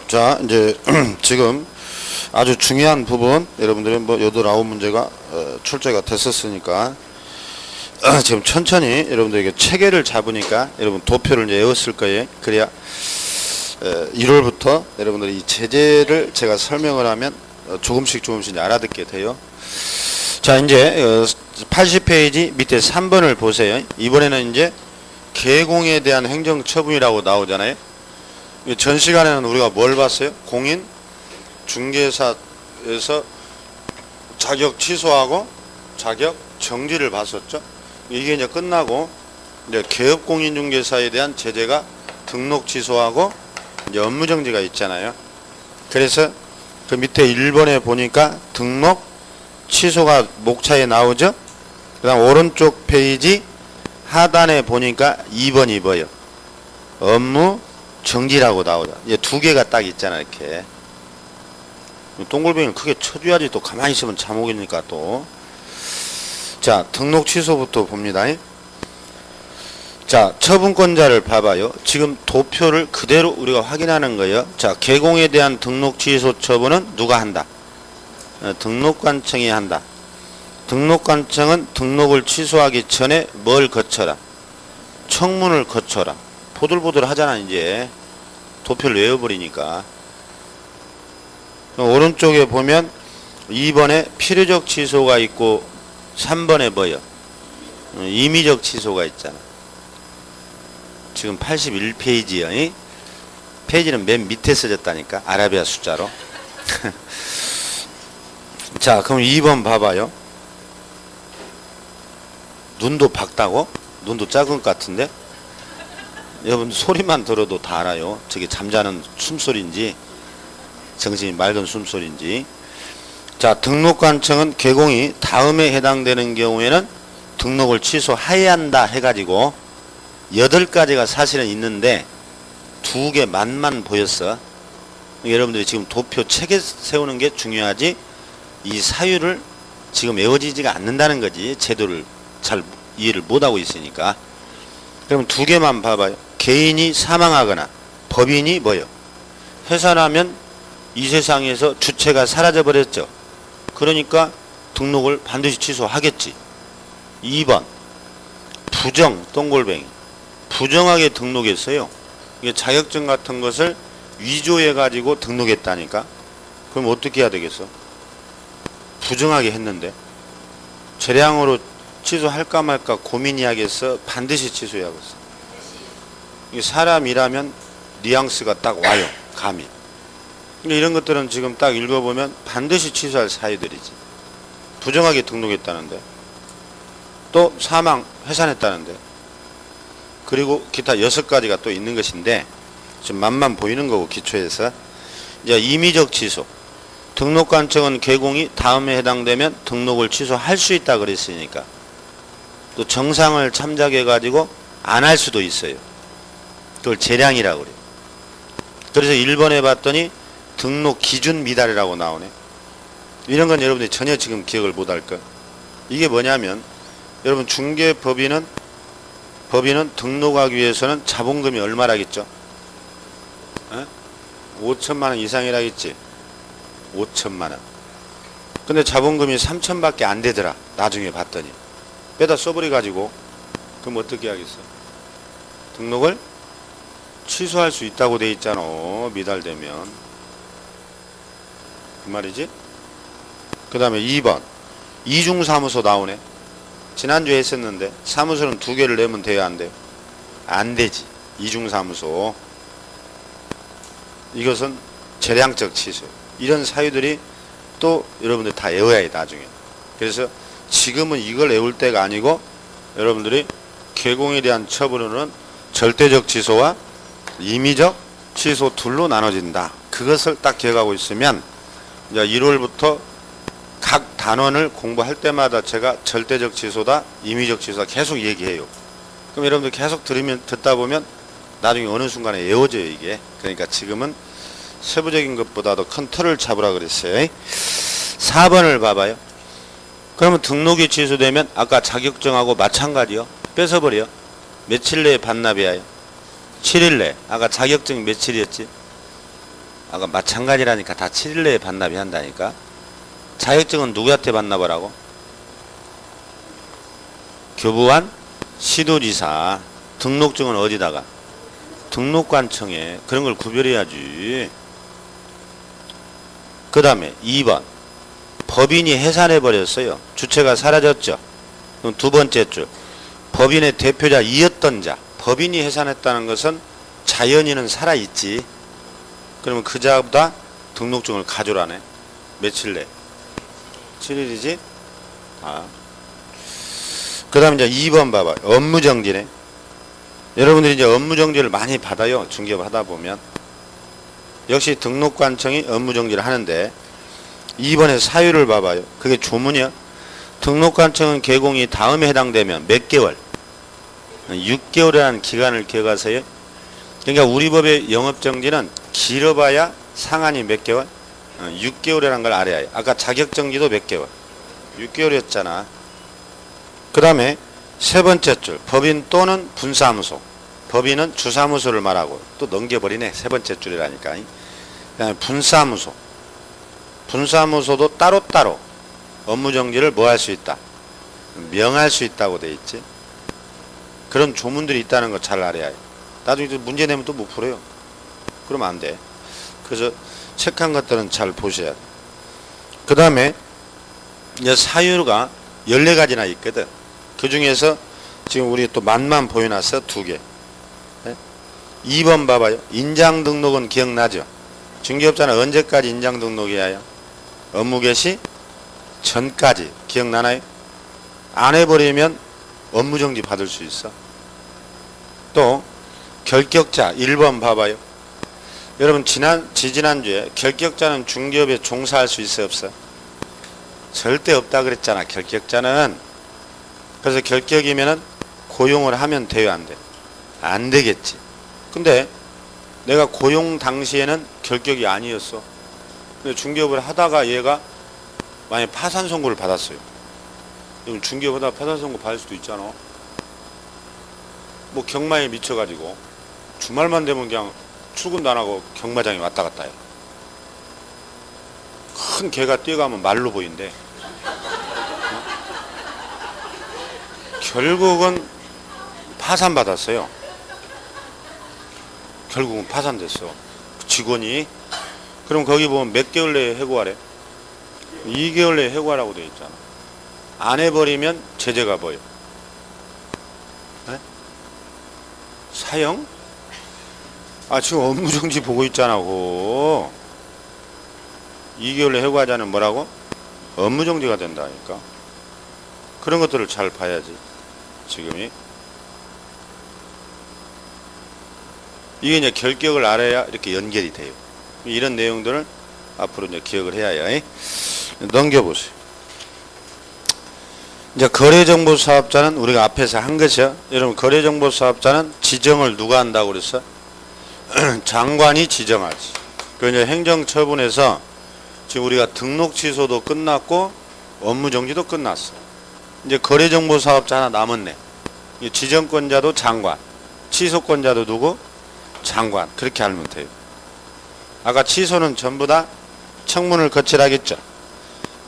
자, 이제 지금 아주 중요한 부분, 여러분들이 뭐 8, 9문제가 출제가 됐었으니까 지금 천천히 여러분들에게 체계를 잡으니까 여러분 도표를 이제 외웠을 거예요. 그래야 1월부터 여러분들이 이 제재를 제가 설명을 하면 조금씩 이제 알아듣게 돼요. 자, 이제 80페이지 밑에 3번을 보세요. 이번에는 이제 개공에 대한 행정처분이라고 나오잖아요. 전 시간에는 우리가 뭘 봤어요? 공인 중개사에서 자격 취소하고 자격 정지를 봤었죠. 이게 이제 끝나고 이제 개업공인중개사에 대한 제재가 등록 취소하고 이제 업무 정지가 있잖아요. 그래서 그 밑에 1번에 보니까 등록 취소가 목차에 나오죠. 그 다음 오른쪽 페이지 하단에 보니까 2번이 뭐예요? 업무 정지라고 나오죠. 이제 2개가 딱 있잖아, 이렇게. 동글뱅이를 크게 쳐줘야지 또 가만히 있으면 잠오겠니까 또. 자, 등록 취소부터 봅니다. 자, 처분권자를 봐봐요. 지금 도표를 그대로 우리가 확인하는 거예요. 자, 개공에 대한 등록 취소 처분은 누가 한다? 등록관청이 한다. 등록관청은 등록을 취소하기 전에 뭘 거쳐라? 청문을 거쳐라. 보들보들 하잖아, 이제. 도표를 외워버리니까. 오른쪽에 보면 2번에 필요적 취소가 있고 3번에 뭐요? 임의적 취소가 있잖아. 지금 81페이지요. 페이지는 맨 밑에 써졌다니까. 아라비아 숫자로. 자, 그럼 2번 봐봐요. 눈도 밝다고? 눈도 작은 것 같은데? 여러분 소리만 들어도 다 알아요. 저게 잠자는 숨소리인지 정신이 맑은 숨소리인지. 자, 등록관청은 개공이 다음에 해당되는 경우에는 등록을 취소해야 한다 해가지고 8가지가 사실은 있는데 2개 맛만 보였어. 여러분들이 지금 도표 체계 세우는 게 중요하지 이 사유를 지금 외워지지가 않는다는 거지. 제도를 잘 이해를 못하고 있으니까. 그럼 2개만 봐봐요. 개인이 사망하거나 법인이 뭐요? 해산하면 이 세상에서 주체가 사라져 버렸죠. 그러니까 등록을 반드시 취소하겠지. 2번 부정 동글뱅이 부정하게 등록했어요. 이게 자격증 같은 것을 위조해 가지고 등록했다니까. 그럼 어떻게 해야 되겠어? 부정하게 했는데 재량으로 취소할까 말까 고민해야겠어? 반드시 취소해야겠어? 이게 사람이라면 뉘앙스가 딱 와요. 감이. 이런 것들은 지금 딱 읽어보면 반드시 취소할 사유들이지. 부정하게 등록했다는데 또 사망 해산했다는데 그리고 기타 6가지가 또 있는 것인데 지금 맛만 보이는 거고 기초에서. 이제 임의적 취소. 등록관청은 개공이 다음에 해당되면 등록을 취소할 수 있다 그랬으니까 또 정상을 참작해 가지고 안 할 수도 있어요. 그걸 재량이라고 그래요. 그래서 1번에 봤더니 등록 기준 미달이라고 나오네. 이런 건 여러분들이 전혀 지금 기억을 못할 거. 이게 뭐냐면 여러분 중개법인은 등록하기 위해서는 자본금이 얼마라겠죠? 5천만 원 이상이라겠지. 5천만 원. 근데 자본금이 3천밖에 안 되더라. 나중에 봤더니 빼다 써버려 가지고 그럼 어떻게 하겠어? 등록을 취소할 수 있다고 돼 있잖아. 미달되면 그 말이지. 그 다음에 2번 이중사무소 나오네. 지난주에 했었는데 사무소는 2개를 내면 돼야 안 돼요? 안 되지. 이중사무소 이것은 재량적 취소. 이런 사유들이 또 여러분들 다 외워야 해 나중에. 그래서 지금은 이걸 외울 때가 아니고 여러분들이 개공에 대한 처분은 절대적 취소와 임의적 취소 둘로 나눠진다. 그것을 딱 기억하고 있으면 이제 1월부터 각 단원을 공부할 때마다 제가 절대적 취소다, 임의적 취소다 계속 얘기해요. 그럼 여러분들 계속 듣다 보면 나중에 어느 순간에 외워져요 이게. 그러니까 지금은 세부적인 것보다도 큰 틀을 잡으라 그랬어요. 4번을 봐봐요. 그러면 등록이 취소되면 아까 자격증하고 마찬가지요. 뺏어버려. 며칠 내에 반납해야 해요? 7일 내. 아까 자격증 며칠이었지? 아까 마찬가지라니까 다 7일 내에 반납이 한다니까. 자격증은 누구한테 반납을?하고? 교부관, 시도지사. 등록증은 어디다가? 등록관청에. 그런 걸 구별해야지. 그 다음에 2번 법인이 해산해버렸어요. 주체가 사라졌죠. 그럼 두 번째 줄 법인의 대표자이었던 자. 법인이 해산했다는 것은 자연인은 살아있지. 그러면 그 자보다 등록증을 가져라네. 며칠 내? 7일이지? 그 다음에 이제 2번 봐봐. 업무정지네. 여러분들이 이제 업무정지를 많이 받아요. 중개업 하다 보면. 역시 등록관청이 업무정지를 하는데 2번에 사유를 봐봐요. 그게 조문이야. 등록관청은 개공이 다음에 해당되면 몇 개월? 6개월이라는 기간을 기억하세요. 그러니까 우리 법의 영업정지는 길어봐야 상한이 몇 개월? 6개월이라는 걸 알아야 해. 아까 자격정지도 몇 개월? 6개월이었잖아. 그 다음에 세 번째 줄 법인 또는 분사무소. 법인은 주사무소를 말하고 또 넘겨버리네. 세 번째 줄이라니까. 그 다음에 분사무소. 분사무소도 따로따로 업무정지를 뭐 할 수 있다? 명할 수 있다고 돼 있지. 그런 조문들이 있다는 거 잘 알아야 해. 나중에 문제 내면 또 못 풀어요. 그러면 안 돼. 그래서 책한 것들은 잘 보셔야 돼. 그 다음에 이제 사유가 14가지나 있거든. 그 중에서 지금 우리 또 맛만 보여놨어. 2개. 2번 봐봐요. 인장 등록은 기억나죠? 중개업자는 언제까지 인장 등록해야 해요? 업무 개시 전까지. 기억나나요? 안 해버리면 업무정지 받을 수 있어. 또 결격자 1번 봐봐요. 여러분 지난주에 결격자는 중개업에 종사할 수 있어 없어? 절대 없다 그랬잖아. 결격자는. 그래서 결격이면은 고용을 하면 돼요 안 돼? 안 되겠지. 근데 내가 고용 당시에는 결격이 아니었어. 근데 중개업을 하다가 얘가 만약에 파산 선고를 받았어요. 그럼 중개업 하다가 파산 선고 받을 수도 있잖아. 뭐 경마에 미쳐가지고 주말만 되면 그냥 출근도 안 하고 경마장에 왔다 갔다 해. 큰 개가 뛰어가면 말로 보인대. 결국은 파산받았어요. 결국은 파산됐어. 직원이. 그럼 거기 보면 몇 개월 내에 해고하래? 2개월 내에 해고하라고 되어 있잖아. 안 해버리면 제재가 뭐예요? 네? 사형? 지금 업무정지 보고 있잖아. 2개월 내에 해고하자는 뭐라고? 업무정지가 된다니까. 그런 것들을 잘 봐야지. 지금이. 이게 이제 결격을 알아야 이렇게 연결이 돼요. 이런 내용들을 앞으로 이제 기억을 해야 해요. 넘겨보세요. 이제 거래정보사업자는 우리가 앞에서 한 것이요. 여러분 거래정보사업자는 지정을 누가 한다고 그랬어? 장관이 지정하지. 그 이제 행정처분에서 지금 우리가 등록 취소도 끝났고 업무정지도 끝났어. 이제 거래정보사업자 하나 남았네. 지정권자도 장관, 취소권자도 누구? 장관. 그렇게 알면 돼요. 아까 취소는 전부 다 청문을 거치라겠죠.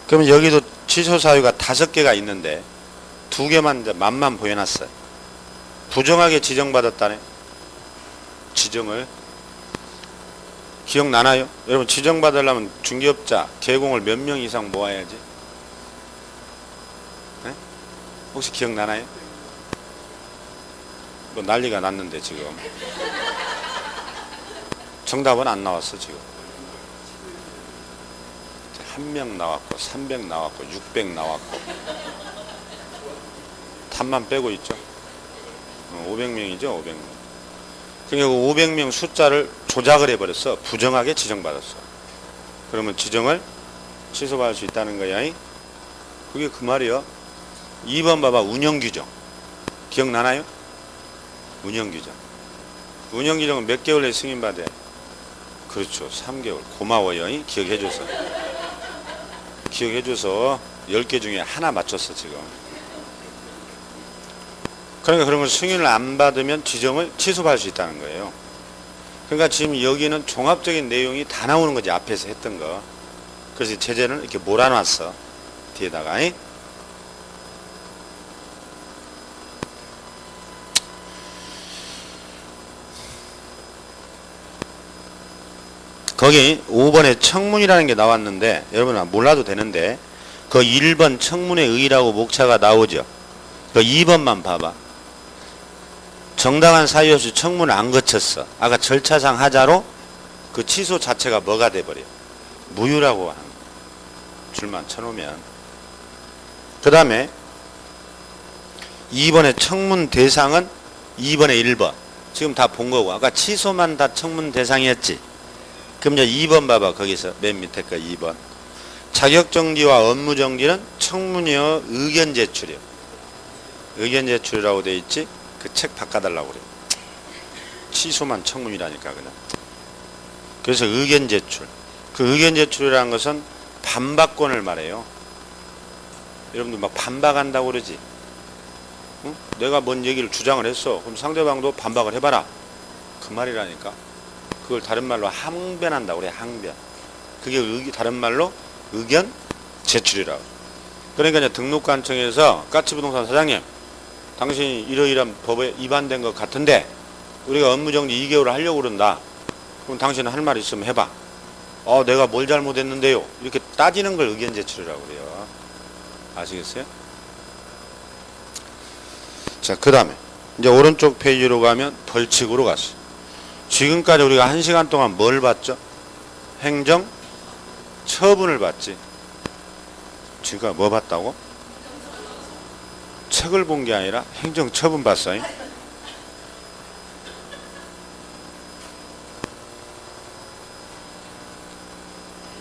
그러면 여기도 취소 사유가 5개가 있는데 2개만 이제 맛만 보여놨어요. 부정하게 지정받았다네. 지정을. 기억나나요? 여러분 지정받으려면 중개업자 개공을 몇 명 이상 모아야지. 네? 혹시 기억나나요? 뭐 난리가 났는데 지금. 정답은 안 나왔어 지금. 1명 나왔고 300 나왔고 600 나왔고 탑만 빼고 있죠. 500명이죠. 500명. 그러니까 500명 숫자를 조작을 해버렸어. 부정하게 지정받았어. 그러면 지정을 취소받을 수 있다는 거야. 그게 그 말이요. 2번 봐봐. 운영규정. 기억나나요? 운영규정. 운영규정은 몇 개월 내에 승인받아요? 그렇죠. 3개월. 고마워요. 기억해줘서. 기억해줘서 10개 중에 하나 맞췄어 지금. 그러니까 그런 걸 승인을 안 받으면 지정을 취소할 수 있다는 거예요. 그러니까 지금 여기는 종합적인 내용이 다 나오는 거지. 앞에서 했던 거. 그래서 제재는 이렇게 몰아놨어. 뒤에다가. 거기 5번에 청문이라는 게 나왔는데 여러분 몰라도 되는데 그 1번 청문의 의의라고 목차가 나오죠. 그 2번만 봐봐. 정당한 사유 없이 청문을 안 거쳤어. 아까 절차상 하자로 그 취소 자체가 뭐가 돼버려. 무효라고 하는 줄만 쳐놓으면. 그 다음에 2번의 청문 대상은 2번에 1번. 지금 다 본 거고. 아까 취소만 다 청문 대상이었지. 그럼 이제 2번 봐봐. 거기서 맨 밑에 거 2번. 자격정지와 업무정지는 청문이여 의견 제출이요. 의견 제출이라고 돼 있지. 그 책 바꿔달라고 그래. 취소만 청문이라니까 그냥. 그래서 의견 제출. 그 의견 제출이라는 것은 반박권을 말해요. 여러분들 막 반박한다고 그러지. 응? 내가 뭔 얘기를 주장을 했어. 그럼 상대방도 반박을 해봐라. 그 말이라니까. 그걸 다른 말로 항변한다고 그래. 항변. 그게 다른 말로 의견 제출이라고. 그러니까 이제 등록관청에서 까치부동산 사장님, 당신이 이러이러한 법에 위반된 것 같은데 우리가 업무정지 2개월을 하려고 그런다. 그럼 당신은 할 말 있으면 해봐. 내가 뭘 잘못했는데요. 이렇게 따지는 걸 의견 제출이라고 그래요. 아시겠어요? 자, 그 다음에 이제 오른쪽 페이지로 가면 벌칙으로 갔어요. 지금까지 우리가 1시간 동안 뭘 봤죠? 행정 처분을 봤지. 지금까지 뭐 봤다고? 책을 본 게 아니라 행정 처분 봤어요.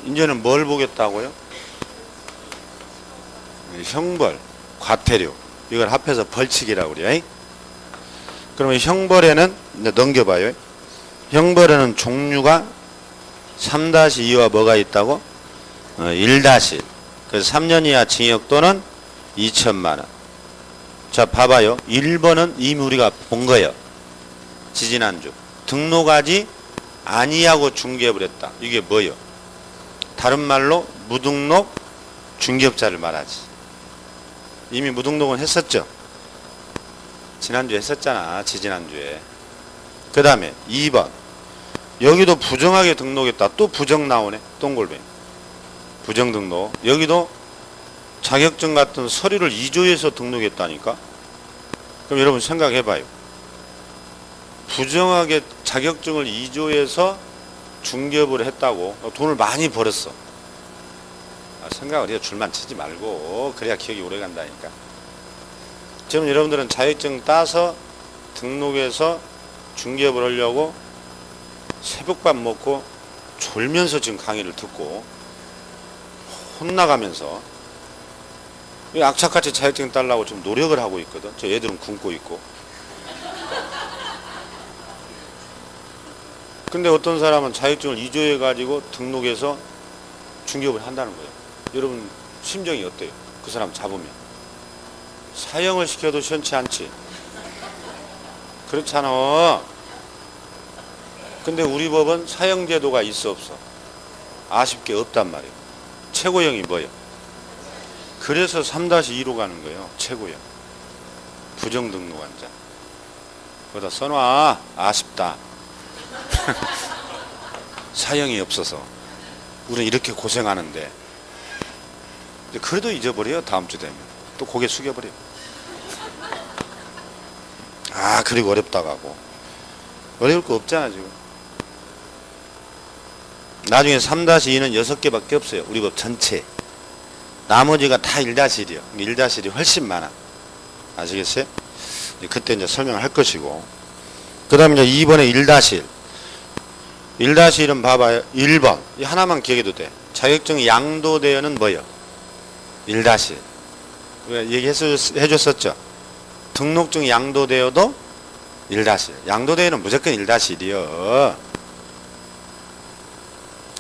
이제는 뭘 보겠다고요? 형벌, 과태료. 이걸 합해서 벌칙이라고 그래요. 그러면 형벌에는 이제 넘겨봐요. 형벌에는 종류가 3-2와 뭐가 있다고? 1-1. 그래서 3년 이하 징역 또는 2천만 원. 자, 봐봐요. 1번은 이미 우리가 본 거예요. 지지난주. 등록하지 아니하고 중개해버렸다. 이게 뭐예요? 다른 말로 무등록 중개업자를 말하지. 이미 무등록은 했었죠. 지난주에 했었잖아. 지지난주에. 그 다음에 2번. 여기도 부정하게 등록했다. 또 부정 나오네. 똥골뱅이. 부정 등록. 여기도 자격증 같은 서류를 위조해서 등록했다니까. 그럼 여러분 생각해봐요. 부정하게 자격증을 위조해서 중개업을 했다고 돈을 많이 벌었어. 생각을 해요. 줄만 치지 말고. 그래야 기억이 오래 간다니까. 지금 여러분들은 자격증 따서 등록해서 중개업을 하려고 새벽밥 먹고 졸면서 지금 강의를 듣고 혼나가면서 악착같이 자격증 따려고 좀 노력을 하고 있거든. 저 애들은 굶고 있고. 근데 어떤 사람은 자격증을 위조해 가지고 등록해서 중개업을 한다는 거예요. 여러분 심정이 어때요? 그 사람 잡으면 사형을 시켜도 시원치 않지. 그렇잖아. 근데 우리 법은 사형 제도가 있어 없어? 아쉽게 없단 말이에요. 최고형이 뭐예요? 그래서 3-2로 가는 거예요. 최고형. 부정등록한 자. 거기다 써놔. 아쉽다. 사형이 없어서 우리는 이렇게 고생하는데. 그래도 잊어버려요. 다음 주 되면 또 고개 숙여버려요. 그리고 어렵다고 하고. 어려울 거 없잖아 지금. 나중에 3-2는 6개밖에 없어요. 우리 법 전체. 나머지가 다 1-1이요. 1-1이 훨씬 많아. 아시겠어요? 그때 이제 설명을 할 것이고. 그 다음에 이제 2번에 1-1. 1-1은 봐봐요. 1번. 이 하나만 기억해도 돼. 자격증 양도대여는 뭐예요? 1-1. 얘기해줬었죠. 등록증 양도대여도 1-1. 양도대여는 무조건 1-1이요.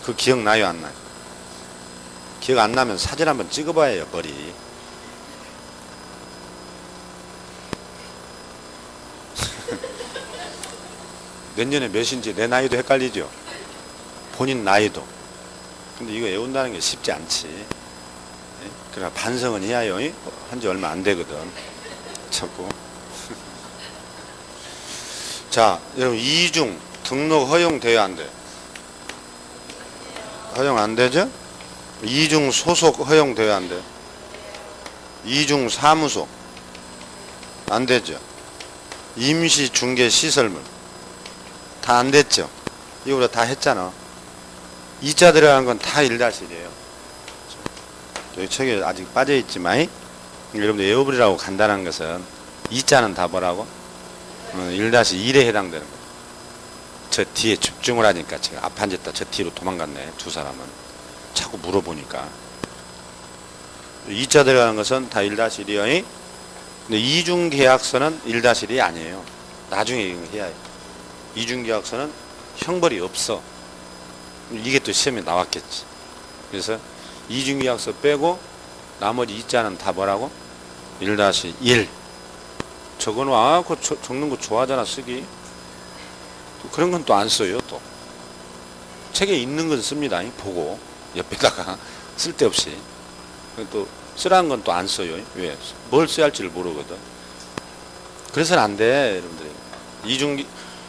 그 기억나요? 안 나요? 기억 안 나면 사진 한번 찍어봐야 해요. 머리. 내년에 몇인지 내 나이도 헷갈리죠. 본인 나이도. 근데 이거 외운다는 게 쉽지 않지. 그러나 반성은 해야요. 한지 얼마 안 되거든. 자꾸. 자, 여러분 이중 등록 허용돼야 안 돼? 허용 안 되죠? 이중 소속 허용돼야 안 돼? 이중 사무소 안 되죠? 임시 중개 시설물 다 안 됐죠? 이거 다 했잖아. 이자 들어간 건 다 1-1이에요. 여기 책에 아직 빠져있지만 여러분들 외워버리라고 간단한 것은 이자는 다 뭐라고? 1-1에 해당되는 거예요. 저 뒤에 집중을 하니까 제가 앞 앉았다 저 뒤로 도망갔네. 두 사람은 자꾸 물어보니까. 이자 들어가는 것은 다 1-1이요. 근데 이중계약서는 1-1이 아니에요. 나중에 해야 해요. 이중계약서는 형벌이 없어. 이게 또 시험에 나왔겠지. 그래서 이중계약서 빼고 나머지 이자는 다 뭐라고? 1-1. 적어놔. 그거 적는 거 좋아하잖아 쓰기. 또 그런 건 또 안 써요. 또 책에 있는 건 씁니다. 보고 옆에다가 쓸데없이. 또 쓰라는 건 또 안 써요. 왜? 뭘 써야 할지를 모르거든. 그래서는 안 돼. 여러분들이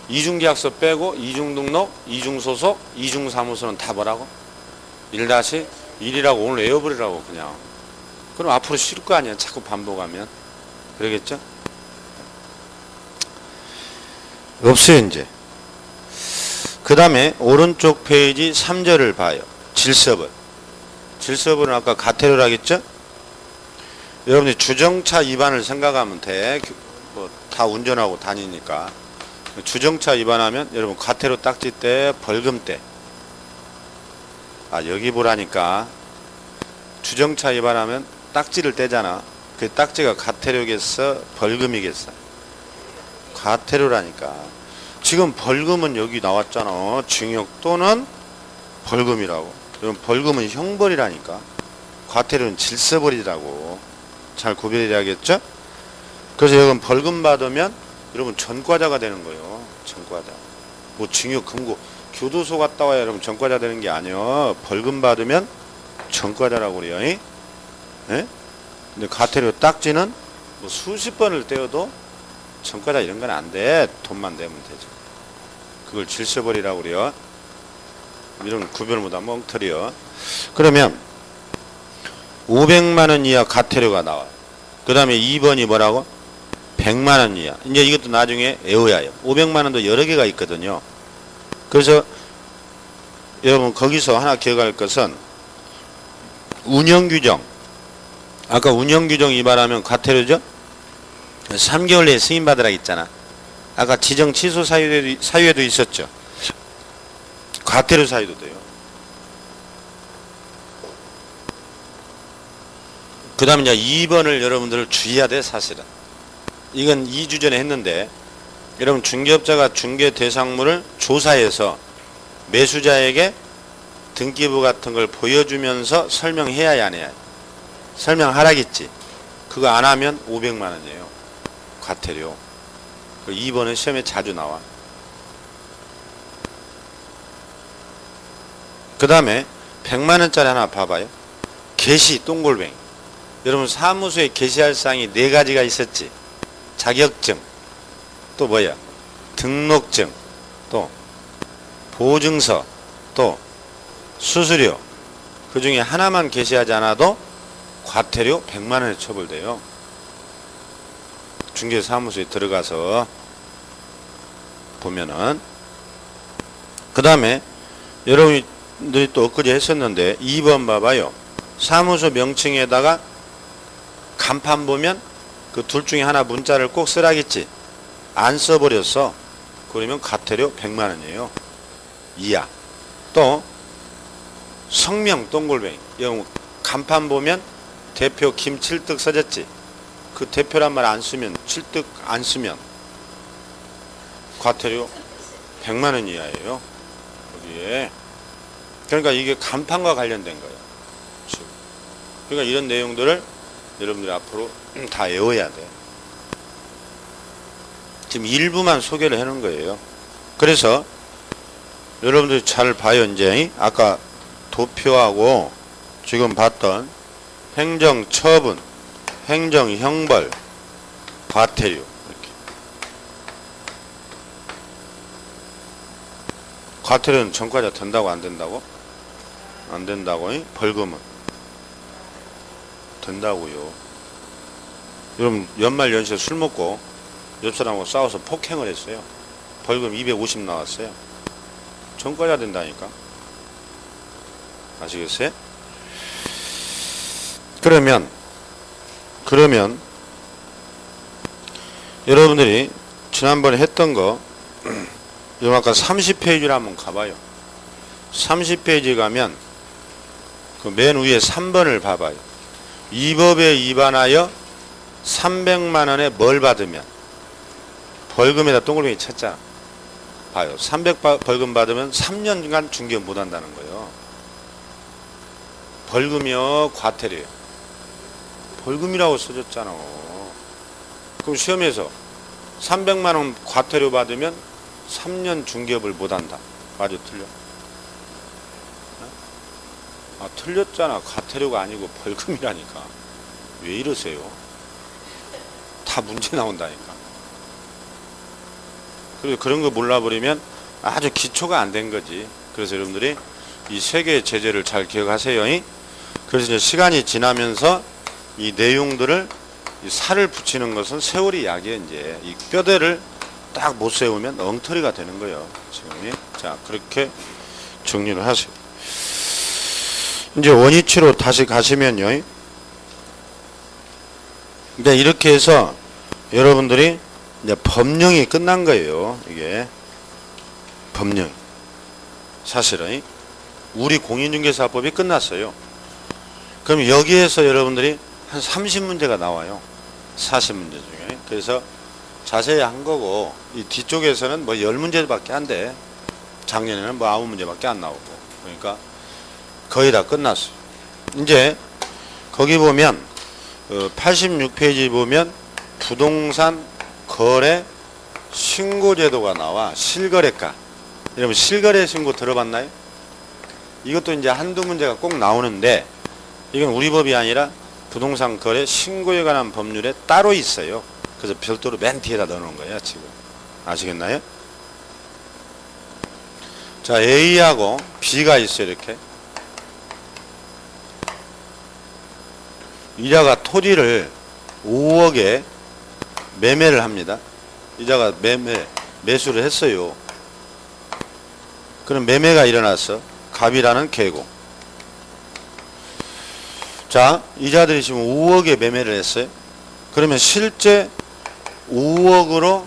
이중계약서 빼고 이중등록, 이중소속, 이중사무소는 다 뭐라고? 1-1이라고 오늘 외워버리라고 그냥. 그럼 앞으로 싫을 거 아니야. 자꾸 반복하면. 그러겠죠? 없어요 이제. 그 다음에 오른쪽 페이지 3절을 봐요. 질서벌. 질서벌은 아까 가태료라 했죠? 여러분들 주정차 위반을 생각하면 돼. 뭐 다 운전하고 다니니까. 주정차 위반하면 여러분 가태료 딱지 때 벌금 때. 아 여기 보라니까. 주정차 위반하면 딱지를 떼잖아. 그 딱지가 가태료겠어? 벌금이겠어? 가태료라니까. 지금 벌금은 여기 나왔잖아. 징역 또는 벌금이라고. 여러분 벌금은 형벌이라니까. 과태료는 질서벌이라고. 잘 구별해야겠죠? 그래서 여러분 벌금 받으면 여러분 전과자가 되는 거예요. 전과자. 뭐 징역 금고 교도소 갔다 와야 여러분 전과자 되는 게 아니에요. 벌금 받으면 전과자라고 그래요. 예? 근데 과태료 딱지는 뭐 수십 번을 떼어도 전과자 이런 건 안 돼. 돈만 내면 되죠. 그걸 질서벌이라고 그래요. 이런 구별 못하면 멍터리요. 그러면 500만 원 이하 과태료가 나와요. 그 다음에 2번이 뭐라고? 100만 원 이하. 이제 이것도 나중에 외워야 해요. 500만 원도 여러 개가 있거든요. 그래서 여러분 거기서 하나 기억할 것은 운영규정. 아까 운영규정 위반하면 과태료죠? 3개월 내에 승인받으라 했잖아. 아까 지정 취소 사유에도 있었죠. 과태료 사유도 돼요. 그 다음에 이제 2번을 여러분들 주의해야 돼. 사실은 이건 2주 전에 했는데 여러분 중개업자가 중개 대상물을 조사해서 매수자에게 등기부 같은 걸 보여주면서 설명해야 안 해야 해? 설명하라겠지. 그거 안 하면 500만 원이에요. 과태료. 2번은 시험에 자주 나와. 그 다음에 100만 원짜리 하나 봐봐요. 개시 똥골뱅이. 여러분 사무소에 게시할 사항이 4가지가 있었지. 자격증, 또 뭐야? 등록증, 또 보증서, 또 수수료. 그 중에 하나만 게시하지 않아도 과태료 100만 원에 처벌돼요. 중개사무소에 들어가서 보면은. 그 다음에 여러분들이 또 엊그제 했었는데 2번 봐봐요. 사무소 명칭에다가 간판 보면 그 둘 중에 하나 문자를 꼭 쓰라겠지. 안 써버렸어. 그러면 과태료 100만 원이에요. 이하. 또 성명 똥골뱅이. 간판 보면 대표 김칠득 써졌지. 그 대표란 말 안 쓰면, 칠득 안 쓰면 과태료 100만 원 이하예요. 거기에. 그러니까 이게 간판과 관련된 거예요. 그러니까 이런 내용들을 여러분들이 앞으로 다 외워야 돼. 지금 일부만 소개를 해놓은 거예요. 그래서 여러분들이 잘 봐요. 이제 아까 도표하고 지금 봤던 행정처분, 행정형벌, 과태료 이렇게. 과태료는 전과자 된다고 안 된다고? 안 된다고. 벌금은 된다고요. 여러분 연말 연시에 술 먹고 옆 사람하고 싸워서 폭행을 했어요. 벌금 250 나왔어요. 전과자 된다니까. 아시겠어요? 그러면 여러분들이 지난번에 했던 거 여러분 아까 30페이지를 한번 가봐요. 30페이지 가면 그 맨 위에 3번을 봐봐요. 이 법에 위반하여 300만원에 뭘 받으면 벌금에다 동그라미 쳤잖아. 봐요. 300 벌금 받으면 3년간 중개업 못한다는 거예요. 벌금이요, 과태료요. 벌금이라고 써줬잖아. 그럼 시험에서 300만원 과태료 받으면 3년 중개업을 못한다. 맞아, 틀려? 아, 틀렸잖아. 과태료가 아니고 벌금이라니까. 왜 이러세요? 다 문제 나온다니까. 그래서 그런 거 몰라버리면 아주 기초가 안 된 거지. 그래서 여러분들이 이 세 개의 제재를 잘 기억하세요. 그래서 이제 시간이 지나면서 이 내용들을 이 살을 붙이는 것은 세월이 약이에요. 이제 이 뼈대를 딱 못 세우면 엉터리가 되는 거예요. 지금. 자, 그렇게 정리를 하세요. 이제 원위치로 다시 가시면요. 이제 이렇게 해서 여러분들이 이제 법령이 끝난 거예요. 이게 법령. 사실은 우리 공인중개사법이 끝났어요. 그럼 여기에서 여러분들이 한 30문제가 나와요. 40문제 중에. 그래서 자세히 한 거고 이 뒤쪽에서는 뭐 10문제밖에 안 돼. 작년에는 뭐 9문제밖에 안 나오고. 그러니까 거의 다 끝났어요. 이제 거기 보면 86페이지 보면 부동산 거래 신고제도가 나와. 실거래가. 여러분 실거래 신고 들어봤나요? 이것도 이제 한두 문제가 꼭 나오는데 이건 우리 법이 아니라 부동산 거래 신고에 관한 법률에 따로 있어요. 그래서 별도로 맨 뒤에다 넣어놓은 거예요. 지금 아시겠나요? 자, A하고 B가 있어요. 이렇게 이자가 토지를 5억에 매매를 합니다. 이자가 매수를 했어요. 그럼 매매가 일어났어. 갑이라는 계곡. 자, 이자들이 지금 5억에 매매를 했어요. 그러면 실제 5억으로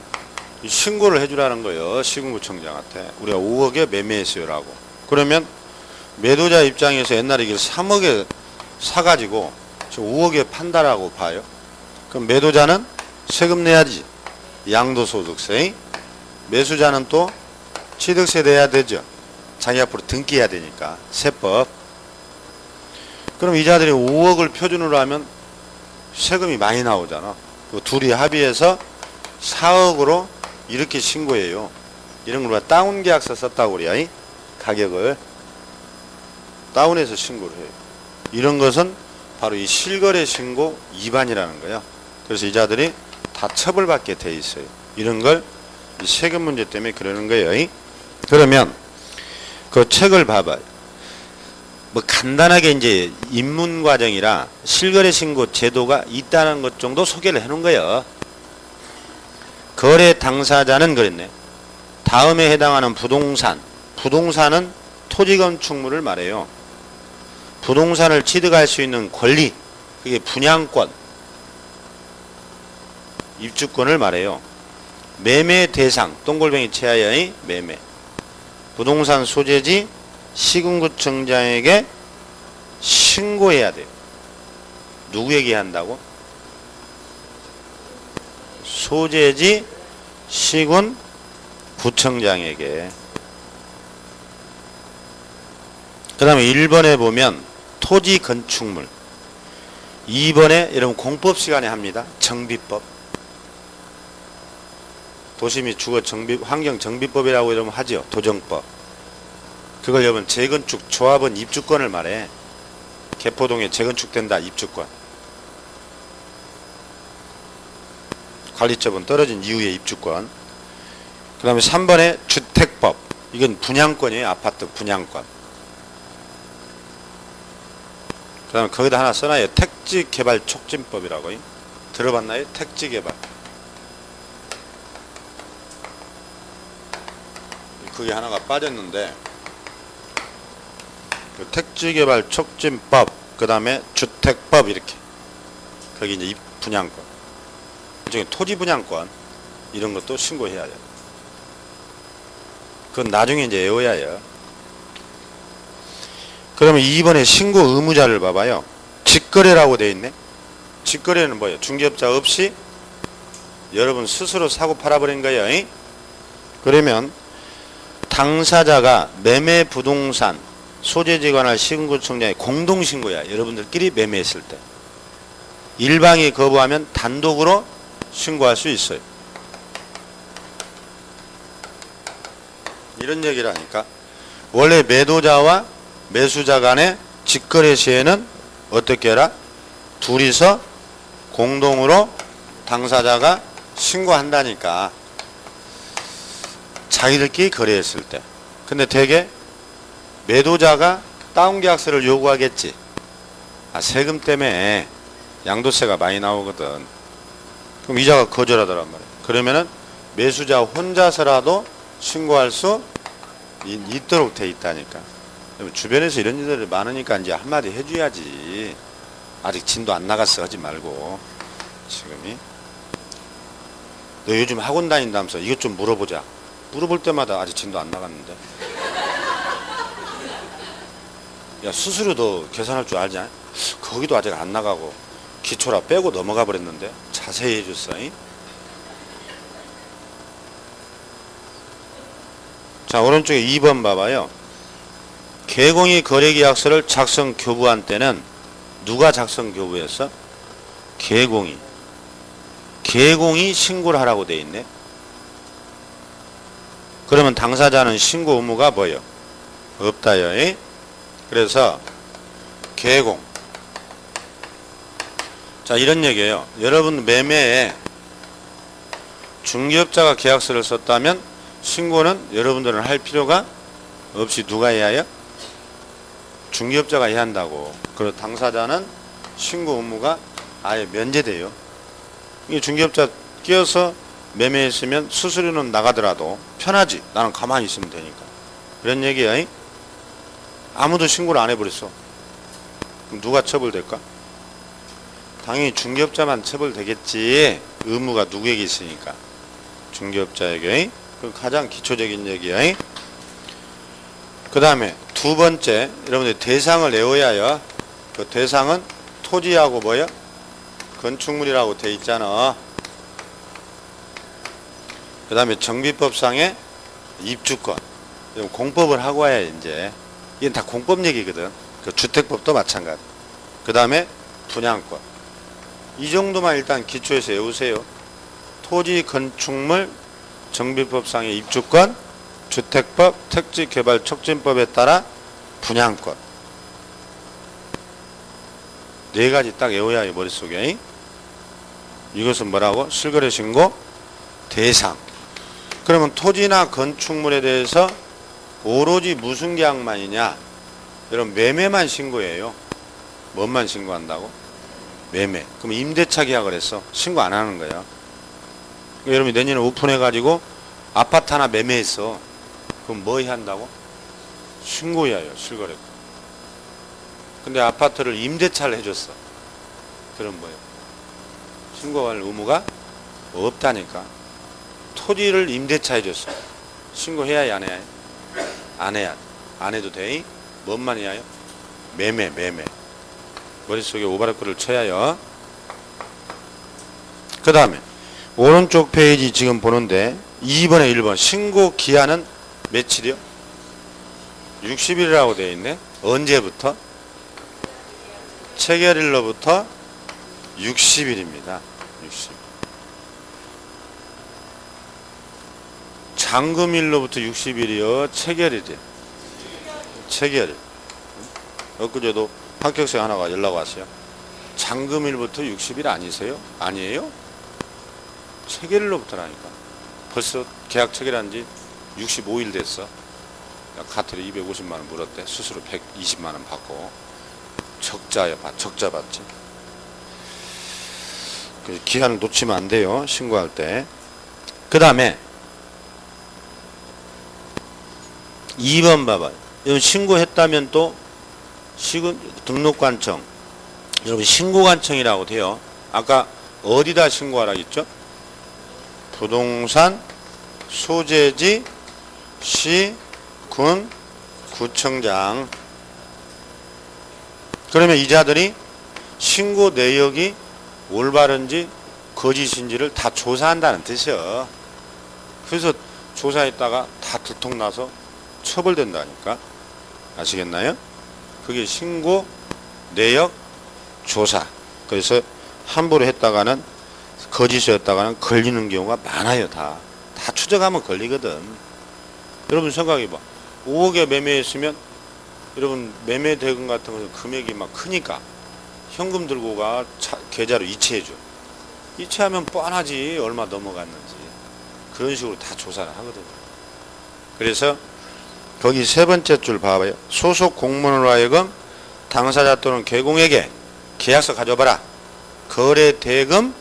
신고를 해주라는 거예요. 시군구청장한테. 우리가 5억에 매매했어요. 라고. 그러면 매도자 입장에서 옛날에 이걸 3억에 사가지고 지금 5억에 판다라고 봐요. 그럼 매도자는 세금 내야지. 양도소득세. 매수자는 또 취득세 내야 되죠. 자기 앞으로 등기해야 되니까. 세법. 그럼 이자들이 5억을 표준으로 하면 세금이 많이 나오잖아. 둘이 합의해서 4억으로 이렇게 신고해요. 이런 걸 우리가 다운 계약서 썼다고 그래요. 가격을 다운해서 신고를 해요. 이런 것은 바로 이 실거래 신고 위반이라는 거예요. 그래서 이자들이 다 처벌받게 돼 있어요. 이런 걸 이 세금 문제 때문에 그러는 거예요. 그러면 그 책을 봐봐요. 뭐 간단하게 이제 입문 과정이라 실거래 신고 제도가 있다는 것 정도 소개를 해놓은 거예요. 거래 당사자는 그랬네. 다음에 해당하는 부동산. 부동산은 토지 건축물을 말해요. 부동산을 취득할 수 있는 권리. 그게 분양권. 입주권을 말해요. 매매 대상. 동글뱅이 채하여의 매매. 부동산 소재지 시군구청장에게 신고해야 돼요. 누구에게 한다고? 소재지 시군구청장에게. 그 다음에 1번에 보면 토지 건축물. 2번에 여러분 공법 시간에 합니다. 정비법. 도시 및 주거 정비, 환경 정비법이라고 이러면 하죠. 도정법. 그걸 여러분 재건축 조합원 입주권을 말해. 개포동에 재건축된다 입주권. 관리처분 떨어진 이후의 입주권. 그 다음에 3번에 주택법. 이건 분양권이에요. 아파트 분양권. 그 다음에 거기다 하나 써놔요. 택지개발 촉진법이라고. 들어봤나요? 택지개발. 그게 하나가 빠졌는데 그 택지개발 촉진법, 그 다음에 주택법 이렇게. 거기 이제 분양권. 일종의 토지 분양권 이런 것도 신고해야 돼요. 그건 나중에 이제 외워야 해요. 그러면 2번에 신고 의무자를 봐봐요. 직거래라고 되어 있네. 직거래는 뭐예요? 중개업자 없이 여러분 스스로 사고 팔아버린 거예요. 그러면 당사자가 매매 부동산 소재지에 관할 시군구청장에 공동신고야. 여러분들끼리 매매했을 때. 일방이 거부하면 단독으로 신고할 수 있어요. 이런 얘기를 하니까 원래 매도자와 매수자 간의 직거래 시에는 어떻게 해라? 둘이서 공동으로 당사자가 신고한다니까. 자기들끼리 거래했을 때. 근데 대개 매도자가 다운계약서를 요구하겠지. 세금 때문에 양도세가 많이 나오거든. 그럼 이자가 거절하더란 말이야. 그러면은 매수자 혼자서라도 신고할 수 있도록 돼 있다니까. 주변에서 이런 일들이 많으니까 이제 한마디 해줘야지. 아직 진도 안 나갔어 하지 말고. 지금이 너 요즘 학원 다닌다면서 이것 좀 물어보자. 물어볼 때마다 아직 진도 안 나갔는데. 야, 스스로 너 계산할 줄 알지? 거기도 아직 안 나가고 기초라 빼고 넘어가 버렸는데. 자세히 해줬어. 자, 오른쪽에 2번 봐봐요. 개공이 거래계약서를 작성 교부한 때는 누가 작성 교부했어? 개공이. 개공이 신고를 하라고 돼 있네. 그러면 당사자는 신고 의무가 뭐예요? 없다요. 그래서 개공. 자, 이런 얘기예요. 여러분 매매에 중개업자가 계약서를 썼다면 신고는 여러분들은 할 필요가 없이 누가 해야 해요? 중개업자가 해야 한다고. 그리고 당사자는 신고 의무가 아예 면제돼요. 이게 중개업자 끼어서 매매했으면 수수료는 나가더라도 편하지. 나는 가만히 있으면 되니까. 그런 얘기야. 아무도 신고를 안 해버렸어. 그럼 누가 처벌될까? 당연히 중개업자만 처벌되겠지. 의무가 누구에게 있으니까. 중개업자에게. 그 가장 기초적인 얘기야. 그 다음에 두 번째, 여러분들 대상을 외워야 해요. 그 대상은 토지하고 뭐야? 건축물이라고 돼 있잖아. 그 다음에 정비법상의 입주권. 공법을 하고 와야 이제. 이건 다 공법 얘기거든. 그 주택법도 마찬가지. 그 다음에 분양권. 이 정도만 일단 기초에서 외우세요. 토지, 건축물, 정비법상의 입주권, 주택법, 택지개발 촉진법에 따라 분양권. 네 가지 딱 외워야 해, 머릿속에. 이것은 뭐라고? 실거래 신고 대상. 그러면 토지나 건축물에 대해서 오로지 무슨 계약만이냐? 여러분 매매만 신고해요. 뭔만 신고한다고? 매매. 그럼 임대차 계약을 했어. 신고 안 하는 거야. 여러분이 내년에 오픈해가지고 아파트 하나 매매했어. 그럼 뭐 해야 한다고? 신고해야 해요. 실거래. 근데 아파트를 임대차를 해줬어. 그럼 뭐예요? 신고할 의무가 없다니까. 토지를 임대차 해줬어. 신고해야 해, 안 해야 해? 안 해야 돼. 안 해도 돼? 뭔만 해야 해요? 매매. 머릿속에 오바라크를 쳐야 해요. 그 다음에 오른쪽 페이지 지금 보는데 2번에 1번 신고 기한은 며칠이요? 60일이라고 되어 있네. 언제부터? 체결일로부터 60일입니다. 60일. 잔금일로부터 60일이요. 체결이지. 체결. 엊그제도 합격생 하나가 연락 왔어요. 잔금일부터 60일 아니세요? 아니에요? 체결일로부터라니까. 벌써 계약 체결한 지 65일 됐어. 카트를 250만 원 물었대. 수수료 120만 원 받고. 적자야, 적자 받지. 기한을 놓치면 안 돼요. 신고할 때. 그 다음에 2번 봐봐요. 이건 신고했다면 또 등록관청. 여러분 신고관청이라고 돼요. 아까 어디다 신고하라 했죠? 부동산 소재지 시, 군, 구청장. 그러면 이자들이 신고 내역이 올바른지 거짓인지를 다 조사한다는 뜻이요. 그래서 조사했다가 다 들통나서 처벌된다니까. 아시겠나요? 그게 신고 내역 조사. 그래서 함부로 했다가는 거짓이었다가는 걸리는 경우가 많아요. 다 추적하면 걸리거든. 여러분 생각해봐. 5억에 매매했으면 여러분 매매 대금 같은 거 금액이 막 크니까 현금 들고 가 계좌로 이체해줘. 이체하면 뻔하지 얼마 넘어갔는지. 그런 식으로 다 조사를 하거든요. 그래서 거기 세 번째 줄 봐봐요. 소속 공무원으로 하여금 당사자 또는 개공에게 계약서 가져봐라. 거래 대금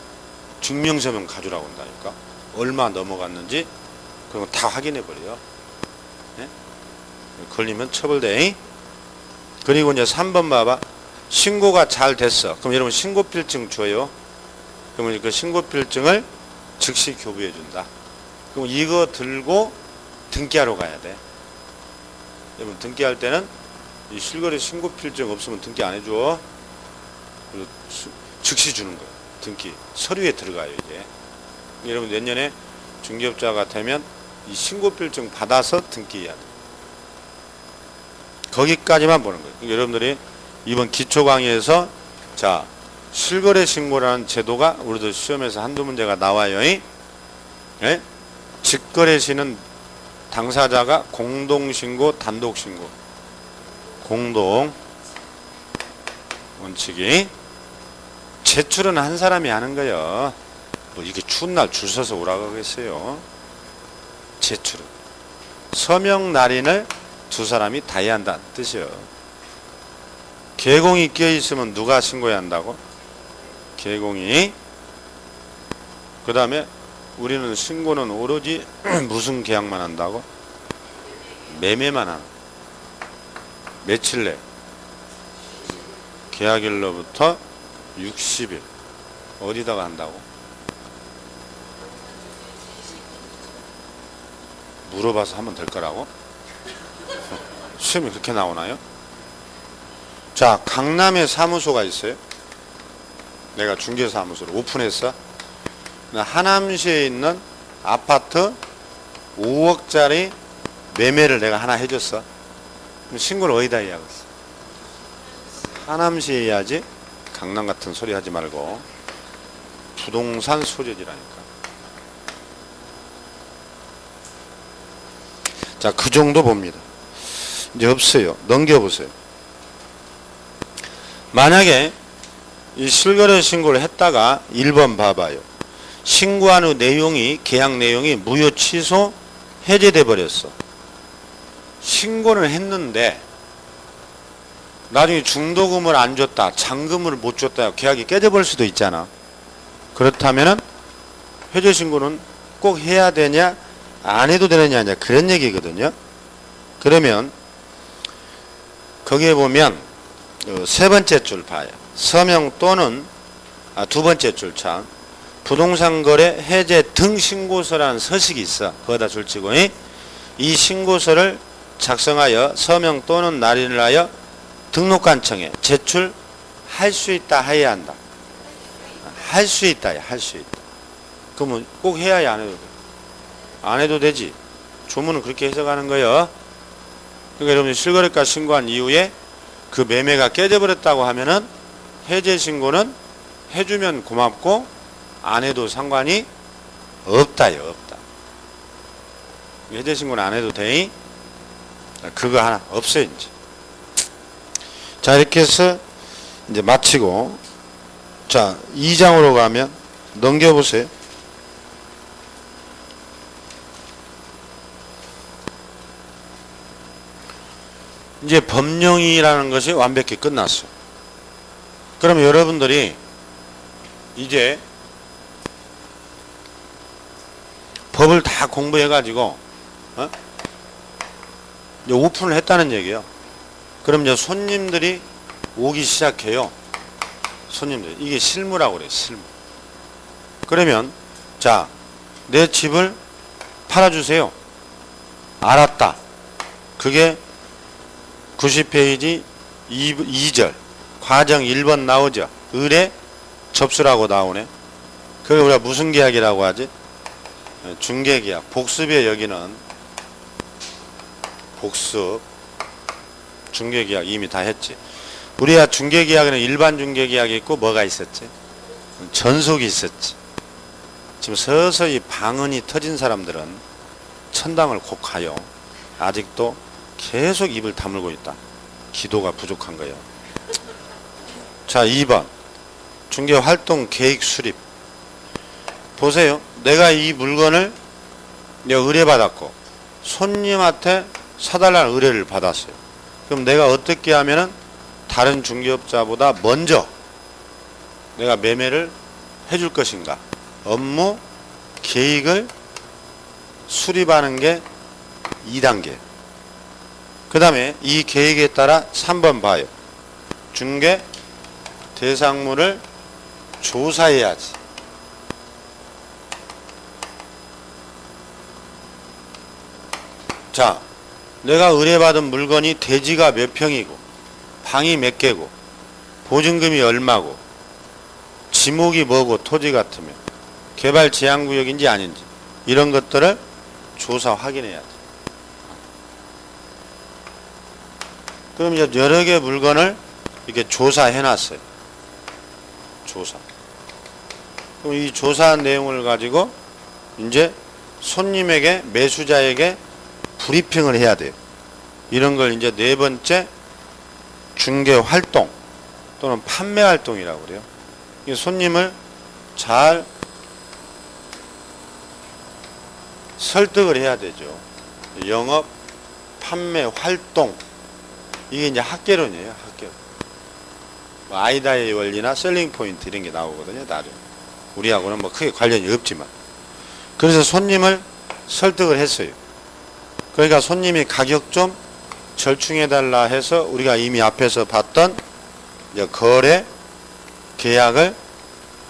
증명서면 가져라고 한다니까. 얼마 넘어갔는지 그런 거 다 확인해버려요. 네? 걸리면 처벌돼. 그리고 이제 3번 봐봐. 신고가 잘 됐어. 그럼 여러분 신고필증 줘요. 그러면 그 신고필증을 즉시 교부해 준다. 그럼 이거 들고 등기하러 가야 돼. 여러분 등기할 때는 이 실거래 신고필증 없으면 등기 안 해줘. 그리고 즉시 주는 거예요. 등기 서류에 들어가요. 이게 여러분 내년에 중개업자가 되면 이 신고필증 받아서 등기해야 돼. 거기까지만 보는 거예요. 그러니까 여러분들이 이번 기초 강의에서 자 실거래 신고라는 제도가 우리도 시험에서 한두 문제가 나와요. 예? 직거래 시는 당사자가 공동신고, 단독신고. 공동 원칙이. 제출은 한 사람이 하는 거예요. 뭐 이게 추운 날 줄 서서 오라고 하겠어요. 제출은. 서명 날인을 두 사람이 다 해야 한다는 뜻이에요. 개공이 껴있으면 누가 신고해야 한다고? 개공이. 그 다음에 우리는 신고는 오로지 무슨 계약만 한다고? 매매만 하는. 며칠 내? 계약일로부터 60일. 어디다가 한다고? 물어봐서 하면 될 거라고? 시험이 그렇게 나오나요? 자, 강남에 사무소가 있어요. 내가 중개사무소를 오픈했어. 하남시에 있는 아파트 5억짜리 매매를 내가 하나 해줬어. 그럼 신고를 어디다 해야겠어? 하남시에 해야지. 강남 같은 소리 하지 말고. 부동산 소재지라니까. 자, 그 정도 봅니다. 이제 없어요. 넘겨보세요. 만약에 이 실거래 신고를 했다가 1번 봐봐요. 신고한 후 내용이 계약 내용이 무효 취소 해제돼 버렸어. 신고는 했는데 나중에 중도금을 안 줬다, 잔금을 못 줬다, 계약이 깨져버릴 수도 있잖아. 그렇다면은 해제 신고는 꼭 해야 되냐 안 해도 되느냐 이제 그런 얘기거든요. 그러면 거기에 보면 세 번째 줄 봐요. 서명 또는 두 번째 줄 참 부동산 거래 해제 등 신고서라는 서식이 있어. 거기다 줄치고 이 신고서를 작성하여 서명 또는 날인을 하여 등록관청에 제출할 수 있다 해야 한다. 할 수 있다. 할 수 있다. 그러면 꼭 해야 안 해도 돼? 안 해도 되지. 조문은 그렇게 해석하는 거예요. 그러니까 여러분이 실거래가 신고한 이후에 그 매매가 깨져버렸다고 하면은 해제 신고는 해주면 고맙고 안 해도 상관이 없다요. 없다. 해제 신고는 안 해도 돼. 그거 하나 없어요 이제. 자 이렇게 해서 이제 마치고, 자 2장으로 가면 넘겨보세요. 이제 법령이라는 것이 완벽히 끝났어요. 그럼 여러분들이 이제 법을 다 공부해 가지고 이제 오픈을 했다는 얘기예요. 그럼 이제 손님들이 오기 시작해요. 손님들, 이게 실무라고 그래요. 실무. 그러면 자, 내 집을 팔아주세요. 알았다. 그게 90페이지 2절 과정 1번 나오죠. 의뢰 접수라고 나오네. 그게 우리가 무슨 계약이라고 하지? 중개계약. 복습에 여기는 복습 중개계약 이미 다 했지. 우리가 중개계약에는 일반 중개계약이 있고 뭐가 있었지? 전속이 있었지. 지금 서서히 방언이 터진 사람들은 천당을 곧 가요. 아직도 계속 입을 다물고 있다. 기도가 부족한 거예요. 자 2번 중개활동 계획 수립. 보세요. 내가 이 물건을 내가 의뢰받았고 손님한테 사달라는 의뢰를 받았어요. 그럼 내가 어떻게 하면은 다른 중개업자보다 먼저 내가 매매를 해줄 것인가? 업무 계획을 수립하는 게 2단계. 그 다음에 이 계획에 따라 3번 봐요. 중개 대상물을 조사해야지. 자, 내가 의뢰받은 물건이 대지가 몇 평이고 방이 몇 개고 보증금이 얼마고 지목이 뭐고 토지 같으면 개발 제한구역인지 아닌지 이런 것들을 조사 확인해야지. 그럼 이제 여러 개 물건을 이렇게 조사해 놨어요. 조사. 그럼 이 조사한 내용을 가지고 이제 손님에게, 매수자에게 브리핑을 해야 돼요. 이런 걸 이제 네 번째 중개 활동 또는 판매 활동이라고 그래요. 손님을 잘 설득을 해야 되죠. 영업, 판매 활동. 이게 이제 학개론이에요. 학개론. 뭐 아이다의 원리나 셀링 포인트 이런 게 나오거든요. 나중에. 우리하고는 뭐 크게 관련이 없지만. 그래서 손님을 설득을 했어요. 그러니까 손님이 가격 좀 절충해달라 해서 우리가 이미 앞에서 봤던 이제 거래 계약을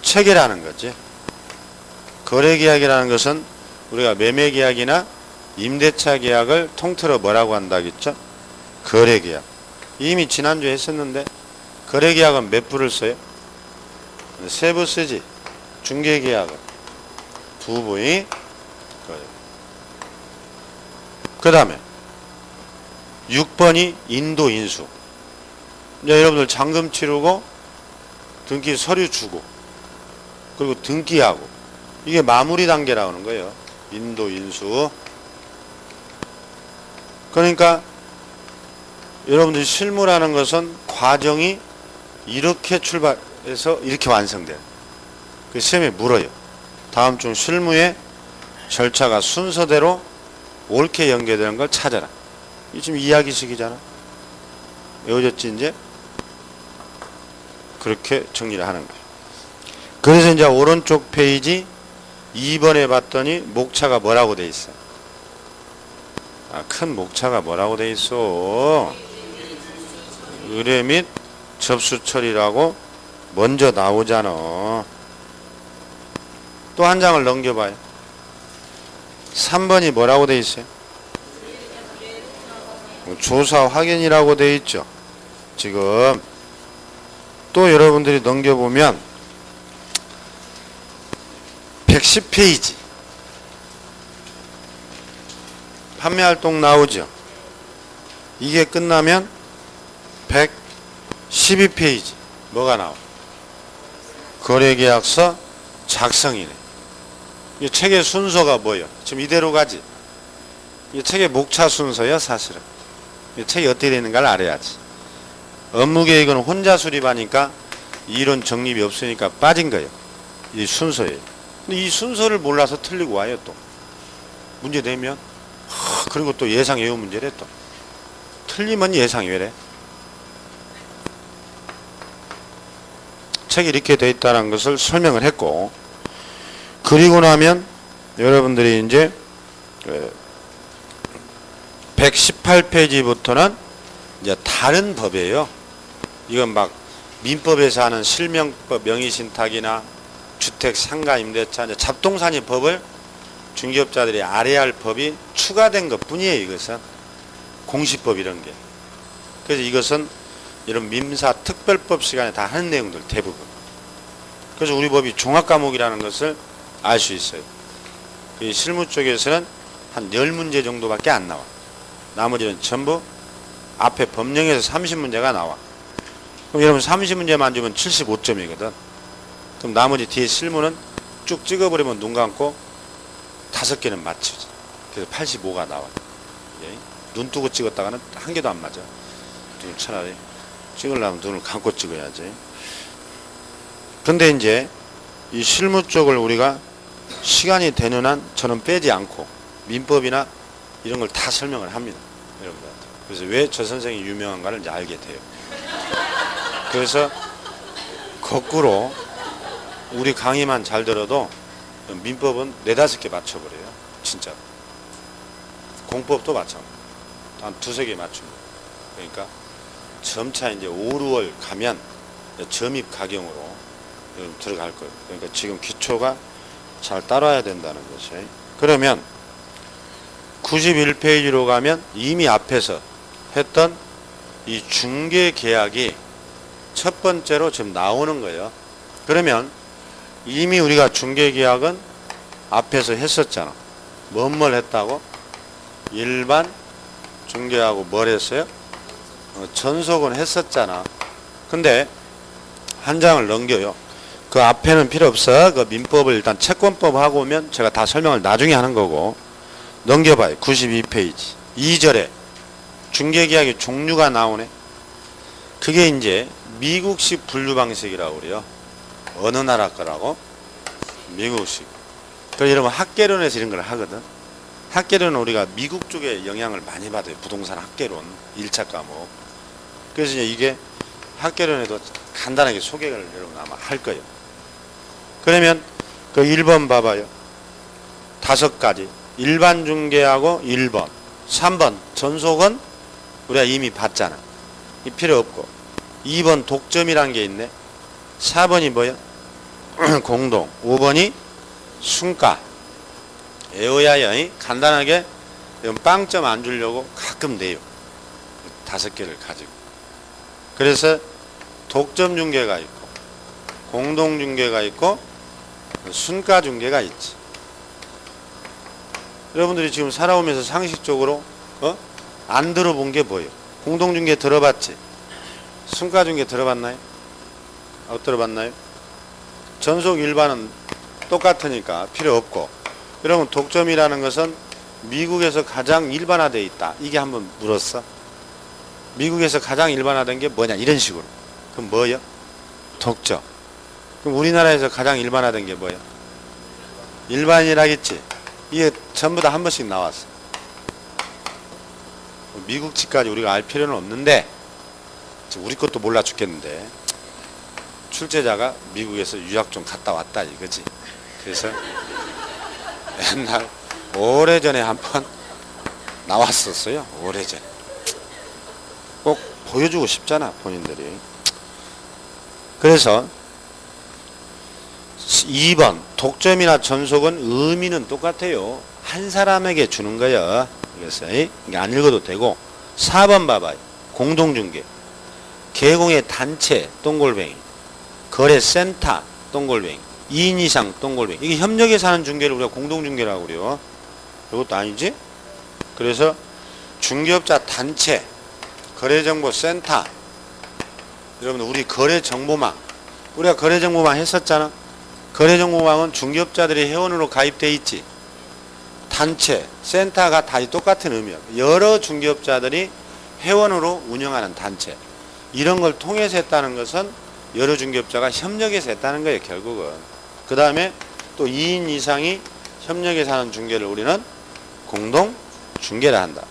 체결하는 거지. 거래 계약이라는 것은 우리가 매매 계약이나 임대차 계약을 통틀어 뭐라고 한다겠죠? 거래 계약. 이미 지난주에 했었는데 거래 계약은 몇 부를 써요? 세 부 쓰지. 중개 계약은 두 부의 거래. 그 다음에 6번이 인도 인수. 이제 여러분들 잔금 치르고 등기 서류 주고 그리고 등기하고 이게 마무리 단계라고 하는 거예요. 인도 인수. 그러니까 여러분들 실무라는 것은 과정이 이렇게 출발해서 이렇게 완성돼요. 그 시험에 물어요. 다음 중 실무의 절차가 순서대로 옳게 연계되는 걸 찾아라. 이 지금 이야기식이잖아. 외워졌지 이제? 그렇게 정리를 하는 거예요. 그래서 이제 오른쪽 페이지 2번에 봤더니 목차가 뭐라고 돼 있어? 큰 목차가 뭐라고 돼 있어? 의뢰 및 접수 처리라고 먼저 나오잖아. 또 한 장을 넘겨봐요. 3번이 뭐라고 돼 있어요? 조사 확인이라고 돼 있죠. 지금 또 여러분들이 넘겨보면 110페이지 판매활동 나오죠. 이게 끝나면 112페이지 뭐가 나와? 거래계약서 작성이네. 이 책의 순서가 뭐예요? 지금 이대로 가지. 이 책의 목차 순서야 사실은. 이 책이 어떻게 되는가를 알아야지. 업무계획은 혼자 수립하니까 이론 정립이 없으니까 빠진 거예요. 이 순서예요. 근데 이 순서를 몰라서 틀리고 와요 또. 문제 내면 그리고 또 예상 외우 문제래 또. 틀리면 예상 외래. 책이 이렇게 돼 있다는 것을 설명을 했고, 그리고 나면 여러분들이 이제 118페이지부터는 이제 다른 법이에요. 이건 막 민법에서 하는 실명법, 명의신탁이나 주택, 상가, 임대차, 이제 잡동사니 법을 중개업자들이 알아야 할 법이 추가된 것 뿐이에요. 이것은 공시법 이런 게. 그래서 이것은 이런 민사 특별법 시간에 다 하는 내용들 대부분. 그래서 우리 법이 종합과목이라는 것을 알 수 있어요. 이 실무 쪽에서는 한 10문제 정도밖에 안 나와. 나머지는 전부 앞에 법령에서 30문제가 나와. 그럼 여러분 30문제만 주면 75점이거든. 그럼 나머지 뒤에 실무는 쭉 찍어버리면 눈 감고 5개는 맞추지. 그래서 85가 나와. 눈 뜨고 찍었다가는 한 개도 안 맞아. 눈을 차라리 찍으려면 눈을 감고 찍어야지. 근데 이제 이 실무 쪽을 우리가 시간이 되는 한 저는 빼지 않고 민법이나 이런 걸 다 설명을 합니다. 여러분들한테. 그래서 왜 저 선생이 유명한가를 이제 알게 돼요. 그래서 거꾸로 우리 강의만 잘 들어도 민법은 4-5개 맞춰버려요. 진짜. 공법도 마찬가지. 한 2-3개 맞춥니다. 그러니까 점차 이제 5, 6월 가면 점입 가경으로 들어갈 거예요. 그러니까 지금 기초가 잘 따라야 된다는 것이. 그러면 91페이지로 가면 이미 앞에서 했던 이 중개계약이 첫 번째로 지금 나오는 거예요. 그러면 이미 우리가 중개계약은 앞에서 했었잖아. 뭘 했다고? 일반 중개하고 뭘 했어요? 전속은 했었잖아. 근데 한 장을 넘겨요. 그 앞에는 필요 없어. 그 민법을 일단 채권법 하고 오면 제가 다 설명을 나중에 하는 거고. 넘겨봐요. 92페이지 2절에 중개계약의 종류가 나오네. 그게 이제 미국식 분류 방식이라고 그래요. 어느 나라 거라고? 미국식. 그래서 여러분 학계론에서 이런 걸 하거든. 학계론은 우리가 미국 쪽에 영향을 많이 받아요. 부동산 학계론 1차 과목. 그래서 이제 이게 학계론에도 간단하게 소개를 여러분 아마 할 거예요. 그러면 그 1번 봐봐요. 5가지. 일반 중개하고 1번. 3번 전속은 우리가 이미 봤잖아. 이 필요 없고. 2번 독점이란 게 있네. 4번이 뭐야? 공동. 5번이 순가. 외워야 간단하게 빵점 안 주려고 가끔 내요. 5개를 가지고. 그래서 독점 중개가 있고 공동 중개가 있고 순가 중개가 있지. 여러분들이 지금 살아오면서 상식적으로 안 들어본 게 뭐예요? 공동 중개 들어봤지? 순가 중개 들어봤나요? 못 들어봤나요? 전속 일반은 똑같으니까 필요 없고. 여러분 독점이라는 것은 미국에서 가장 일반화되어 있다. 이게 한번 물었어. 미국에서 가장 일반화된 게 뭐냐? 이런 식으로. 그럼 뭐예요? 독점. 그럼 우리나라에서 가장 일반화된 게 뭐예요? 일반이라겠지. 이게 전부 다 한 번씩 나왔어. 미국치까지 우리가 알 필요는 없는데 우리 것도 몰라 죽겠는데 출제자가 미국에서 유학 좀 갔다 왔다 이거지. 그래서 옛날 오래전에 한 번 나왔었어요. 오래전에. 꼭 보여주고 싶잖아 본인들이. 그래서 2번 독점이나 전속은 의미는 똑같아요. 한 사람에게 주는 거야. 그래서 이게 안 읽어도 되고. 4번 봐봐요. 공동중개. 개공의 단체 동골뱅이. 거래센터 동골뱅이. 2인 이상 동골뱅이. 이게 협력해서 하는 중개를 우리가 공동중개라고 그래요. 이것도 아니지? 그래서 중개업자 단체 거래정보센터. 여러분 우리 거래정보망. 우리가 거래정보망 했었잖아. 거래정보망은 중개업자들이 회원으로 가입돼 있지. 단체, 센터가 다 똑같은 의미예요. 여러 중개업자들이 회원으로 운영하는 단체. 이런 걸 통해서 했다는 것은 여러 중개업자가 협력해서 했다는 거예요, 결국은. 그 다음에 또 2인 이상이 협력해서 하는 중개를 우리는 공동 중개를 한다.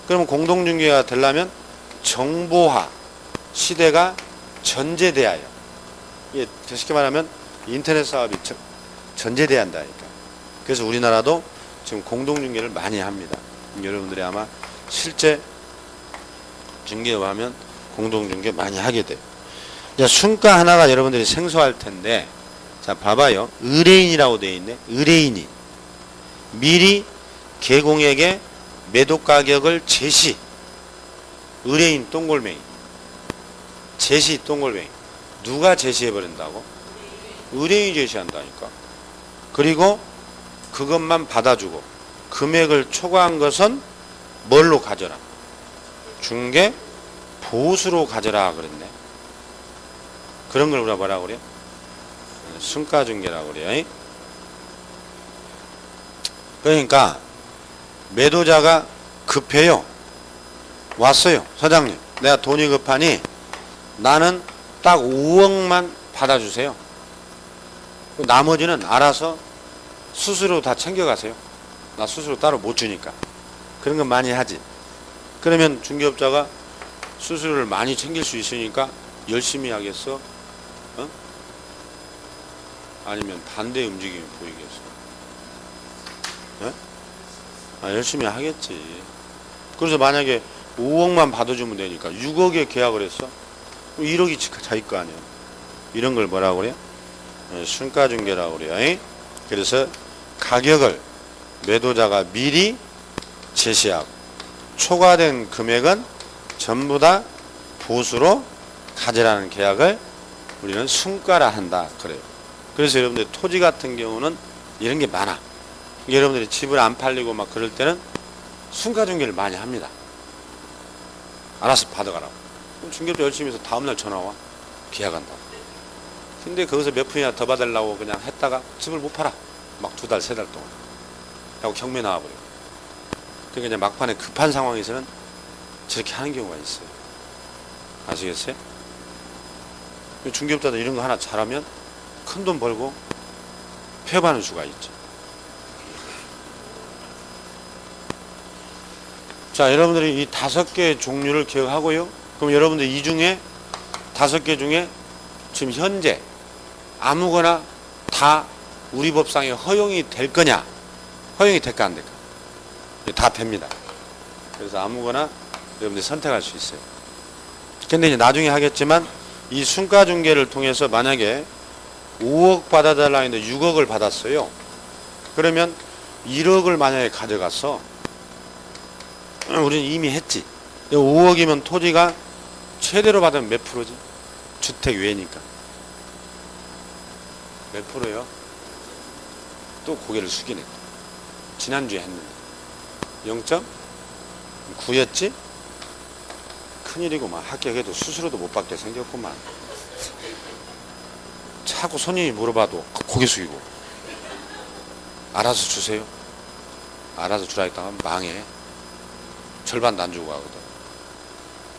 그러면 공동 중개가 되려면 정보화 시대가 전제돼야 해요. 이게 쉽게 말하면 인터넷 사업이 전제돼야 한다니까. 그래서 우리나라도 지금 공동 중개를 많이 합니다. 여러분들이 아마 실제 중개업 하면 공동 중개 많이 하게 돼요. 이제 순가 하나가 여러분들이 생소할 텐데, 자 봐봐요. 의뢰인이라고 되어 있네. 의뢰인이 미리 개공에게 매도 가격을 제시. 의뢰인 똥골맹이. 제시 똥골맹이. 누가 제시해 버린다고? 의뢰인이 제시한다니까. 그리고 그것만 받아주고 금액을 초과한 것은 뭘로 가져라? 중개 보수로 가져라 그랬네. 그런 걸 우리가 뭐라고 그래요? 순가중개라고 그래요. 그러니까 매도자가 급해요. 왔어요. 사장님, 내가 돈이 급하니 나는 딱 5억만 받아주세요. 나머지는 알아서 수수료 다 챙겨가세요. 나 수수료 따로 못 주니까. 그런 건 많이 하지. 그러면 중개업자가 수수료를 많이 챙길 수 있으니까 열심히 하겠어? 어? 아니면 반대 움직임이 보이겠어? 어? 아, 열심히 하겠지. 그래서 만약에 5억만 받아주면 되니까 6억에 계약을 했어? 1억이 자기 거 아니야. 이런 걸 뭐라고 그래요? 순가중개라고 그래요. 그래서 가격을 매도자가 미리 제시하고 초과된 금액은 전부 다 보수로 가져라는 계약을 우리는 순가라 한다 그래요. 그래서 여러분들 토지 같은 경우는 이런 게 많아. 여러분들이 집을 안 팔리고 막 그럴 때는 순가중개를 많이 합니다. 알아서 받아가라고. 그럼 중개업자 열심히 해서 다음날 전화와. 계약한다고. 근데 거기서 몇 푼이나 더 받으려고 그냥 했다가 집을 못 팔아. 막 2달, 3달 동안. 하고 경매 나와버려. 그러니까 이제 막판에 급한 상황에서는 저렇게 하는 경우가 있어요. 아시겠어요? 중개업자들 이런 거 하나 잘하면 큰 돈 벌고 폐업하는 수가 있죠. 자, 여러분들이 이 5개의 종류를 기억하고요. 그럼 여러분들 이 중에 5개 중에 지금 현재 아무거나 다 우리 법상에 허용이 될 거냐? 허용이 될까 안 될까? 다 됩니다. 그래서 아무거나 여러분들이 선택할 수 있어요. 근데 이제 나중에 하겠지만 이 순가중개를 통해서 만약에 5억 받아달라 했는데 6억을 받았어요. 그러면 1억을 만약에 가져갔어. 우리는 이미 했지. 5억이면 토지가 최대로 받으면 몇 프로지? 주택 외니까. 몇 프로요? 또 고개를 숙이네. 지난주에 했는데. 0.9였지? 큰일이구만. 합격해도 수수료도 못 받게 생겼구만. 자꾸 손님이 물어봐도 고개 숙이고. 알아서 주세요. 알아서 주라 했다가 망해. 절반도 안 주고 가거든.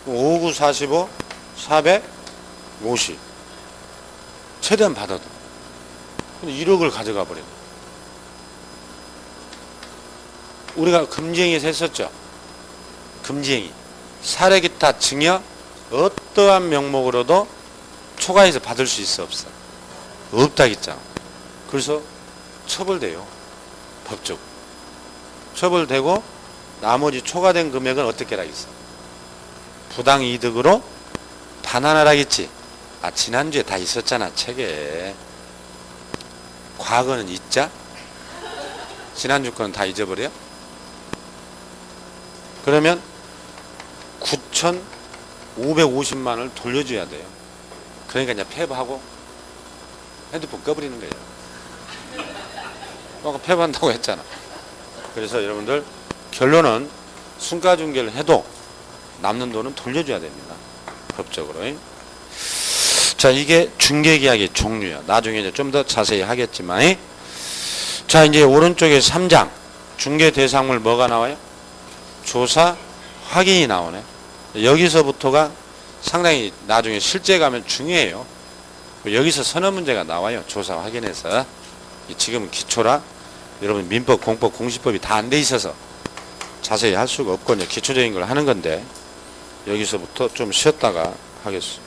5, 9, 45, 450. 최대한 받아도. 근데 1억을 가져가 버려. 우리가 금지행위에서 했었죠. 금지행위. 사례 기타 증여 어떠한 명목으로도 초과해서 받을 수 있어 없어? 없다겠잖아. 그래서 처벌돼요. 법적으로. 처벌되고 나머지 초과된 금액은 어떻게 하겠어? 부당이득으로 반환하라겠지. 아, 지난주에 다 있었잖아, 책에. 과거는 잊자? 지난주 거는 다 잊어버려? 그러면 9,550만 원을 돌려줘야 돼요. 그러니까 이제 폐업하고 핸드폰 꺼버리는 거예요. 아까 폐업한다고 했잖아. 그래서 여러분들 결론은 순가중개를 해도 남는 돈은 돌려줘야 됩니다. 법적으로. 자, 이게 중개계약의 종류야. 나중에 이제 좀 더 자세히 하겠지만. 자, 이제 오른쪽에 3장. 중개 대상물 뭐가 나와요? 조사 확인이 나오네. 여기서부터가 상당히 나중에 실제 가면 중요해요. 여기서 선언 문제가 나와요. 조사 확인해서. 지금은 기초라 여러분 민법, 공법, 공시법이 다 안 돼 있어서 자세히 할 수가 없고 이제 기초적인 걸 하는 건데 여기서부터 좀 쉬었다가 하겠습니다.